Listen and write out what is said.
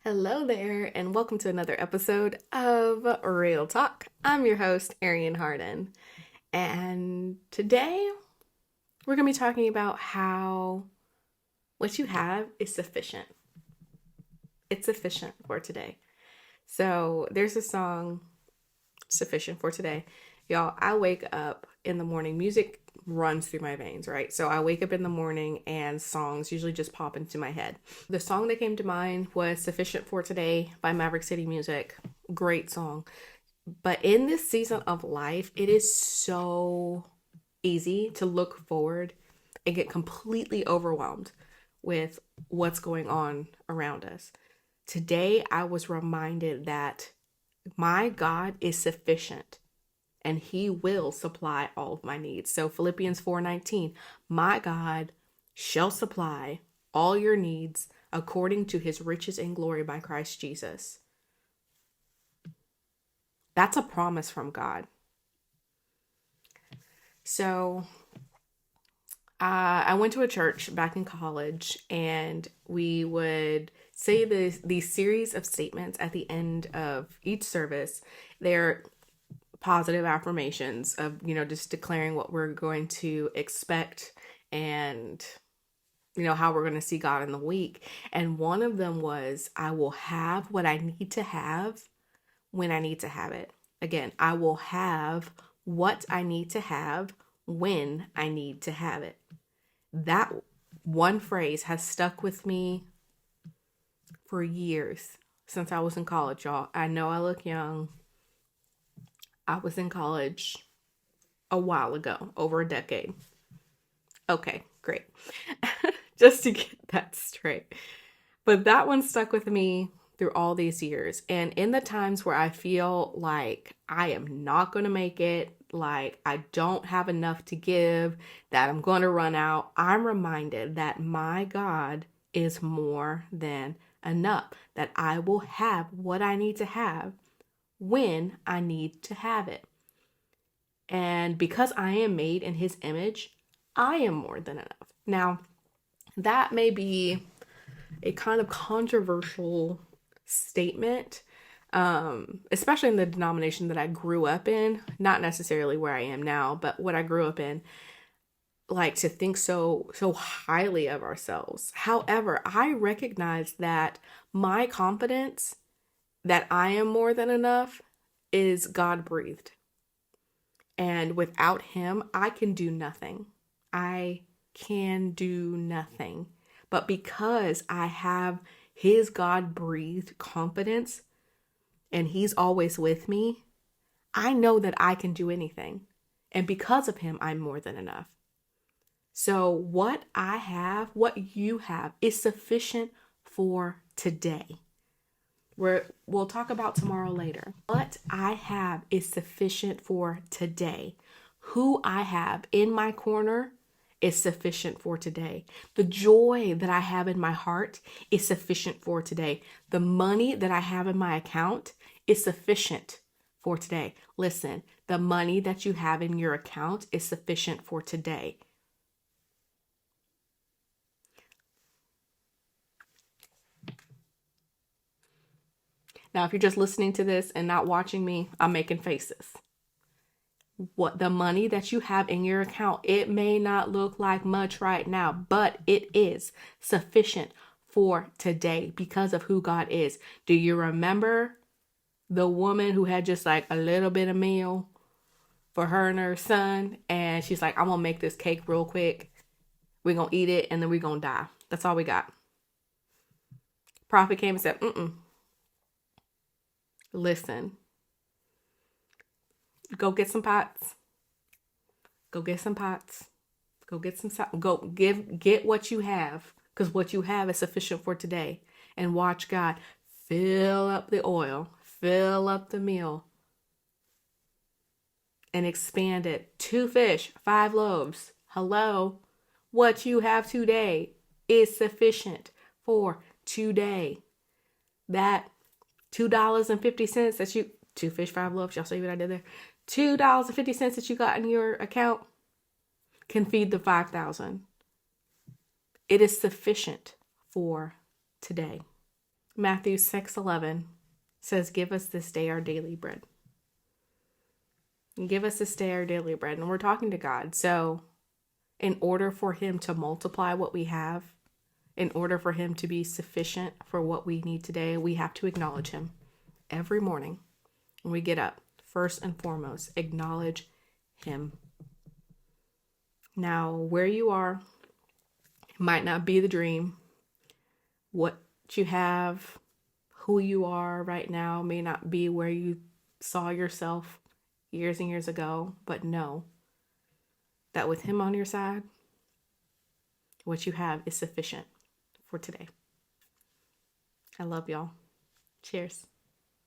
Hello there, and welcome to another episode of Real Talk. I'm your host, Arian Harden, and today we're going to be talking about how what you have is sufficient. It's sufficient for today. So there's a song, Sufficient for Today. Y'all, I wake up in the morning, music runs through my veins, right? So I wake up in the morning and songs usually just pop into my head. The song that came to mind was Sufficient for Today by Maverick City Music. Great song. But in this season of life, it is so easy to look forward and get completely overwhelmed with what's going on around us. Today, I was reminded that my God is sufficient and he will supply all of my needs. So Philippians 4:19, my God shall supply all your needs according to his riches and glory by Christ Jesus. That's a promise from God. So I went to a church back in college, and we would say these series of statements at the end of each service. They're positive affirmations of, just declaring what we're going to expect and, how we're going to see God in the week. And one of them was, I will have what I need to have when I need to have it. Again, I will have what I need to have when I need to have it. That one phrase has stuck with me for years, since I was in college, y'all. I know I look young. I was in college a while ago, over a decade. Okay, great. Just to get that straight. But that one stuck with me through all these years. And in the times where I feel like I am not going to make it, like I don't have enough to give, that I'm going to run out, I'm reminded that my God is more than enough, that I will have what I need to have when I need to have it. And because I am made in his image, I am more than enough. Now, that may be a kind of controversial statement, especially in the denomination that I grew up in, not necessarily where I am now, but what I grew up in, like to think so highly of ourselves. However, I recognize that my confidence that I am more than enough is God breathed. And without him, I can do nothing. I can do nothing. But because I have his God breathed confidence and he's always with me, I know that I can do anything. And because of him, I'm more than enough. So what I have, what you have, is sufficient for today. We'll talk about tomorrow later. What I have is sufficient for today. Who I have in my corner is sufficient for today. The joy that I have in my heart is sufficient for today. The money that I have in my account is sufficient for today. Listen, the money that you have in your account is sufficient for today. Now, if you're just listening to this and not watching me, I'm making faces. What the money that you have in your account, it may not look like much right now, but it is sufficient for today because of who God is. Do you remember the woman who had just like a little bit of meal for her and her son? And she's like, I'm going to make this cake real quick. We're going to eat it and then we're going to die. That's all we got. Prophet came and said, listen, go get some pots. Go get some pots. Go get some, get what you have, because what you have is sufficient for today. And watch God fill up the oil, fill up the meal, and expand it. 2 fish, 5 loaves. Hello. What you have today is sufficient for today. That $2.50 that you, 2 fish, 5 loaves, y'all see what I did there? $2.50 that you got in your account can feed the 5,000. It is sufficient for today. Matthew 6:11 says, "Give us this day our daily bread." Give us this day our daily bread. And we're talking to God. So, in order for Him to multiply what we have, in order for Him to be sufficient for what we need today, we have to acknowledge Him every morning when we get up. First and foremost, acknowledge Him. Now, where you are might not be the dream. What you have, who you are right now may not be where you saw yourself years and years ago, but know that with Him on your side, what you have is sufficient for today. I love y'all. Cheers.